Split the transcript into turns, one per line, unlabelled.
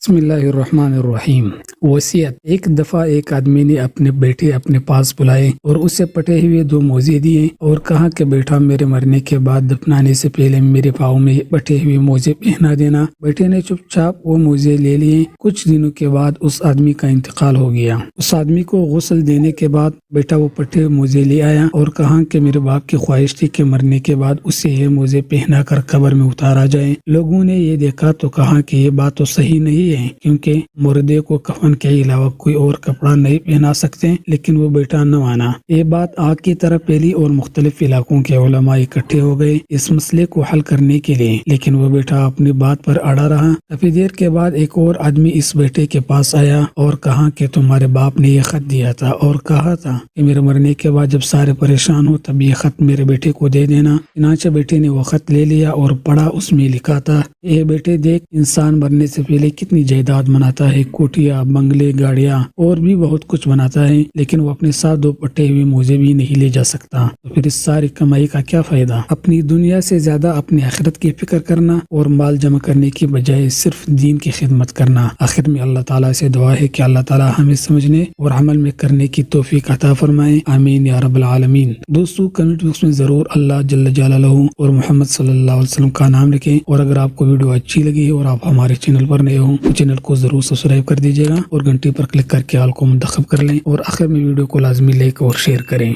بسم اللہ الرحمن الرحیم۔ وصیت۔ ایک دفعہ ایک آدمی نے اپنے بیٹے اپنے پاس بلائے اور اسے پٹے ہوئے 2 موزے دیے اور کہا کہ بیٹا میرے مرنے کے بعد دفنانے سے پہلے میرے پاؤں میں پٹے ہوئے موزے پہنا دینا۔ بیٹے نے چپ چاپ وہ موزے لے لیے۔ کچھ دنوں کے بعد اس آدمی کا انتقال ہو گیا۔ اس آدمی کو غسل دینے کے بعد بیٹا وہ پٹے موزے لے آیا اور کہا کہ میرے باپ کی خواہش تھی کہ مرنے کے بعد اسے یہ موزے پہنا کر قبر میں اتارا جائے۔ لوگوں نے یہ دیکھا تو کہا کہ یہ بات تو صحیح نہیں ہے، کیونکہ مردے کو کفن کے علاوہ کوئی اور کپڑا نہیں پہنا سکتے، لیکن وہ بیٹا نہ مانا۔ یہ بات آگ کی طرح پھیلی اور مختلف علاقوں کے علماء اکٹھے ہو گئے اس مسئلے کو حل کرنے کے لیے، لیکن وہ بیٹا اپنی بات پر اڑا رہا۔ کافی دیر کے بعد ایک اور آدمی اس بیٹے کے پاس آیا اور کہا کہ تمہارے باپ نے یہ خط دیا تھا اور کہا تھا کہ میرے مرنے کے بعد جب سارے پریشان ہو تب یہ خط میرے بیٹے کو دے دینا۔ چنانچہ بیٹے نے وہ خط لے لیا اور پڑھا۔ اس میں لکھا تھا، اے بیٹے دیکھ، انسان مرنے سے پہلے کتنی جائیداد بناتا ہے، کوٹیاں، بنگلے، گاڑیاں اور بھی بہت کچھ بناتا ہے، لیکن وہ اپنے ساتھ 2 پٹے ہوئے موزے بھی نہیں لے جا سکتا۔ تو پھر اس ساری کمائی کا کیا فائدہ؟ اپنی دنیا سے زیادہ اپنی آخرت کی فکر کرنا اور مال جمع کرنے کی بجائے صرف دین کی خدمت کرنا۔ آخر میں اللہ تعالیٰ سے دعا ہے کہ اللہ تعالیٰ ہمیں سمجھنے اور عمل میں کرنے کی توفیق عطا فرمائے، آمین یا رب العالمین۔ دوستو کمنٹ باکس میں ضرور اللہ جل جلالہ اور محمد صلی اللہ علیہ وسلم کا نام لکھیں، اور اگر آپ کو ویڈیو اچھی لگی ہے اور آپ ہمارے چینل پر نئے ہوں تو چینل کو ضرور سبسکرائب کر دیجیے گا اور گھنٹی پر کلک کر کے آل کو منتخب کر لیں، اور آخر میں ویڈیو کو لازمی لائک اور شیئر کریں۔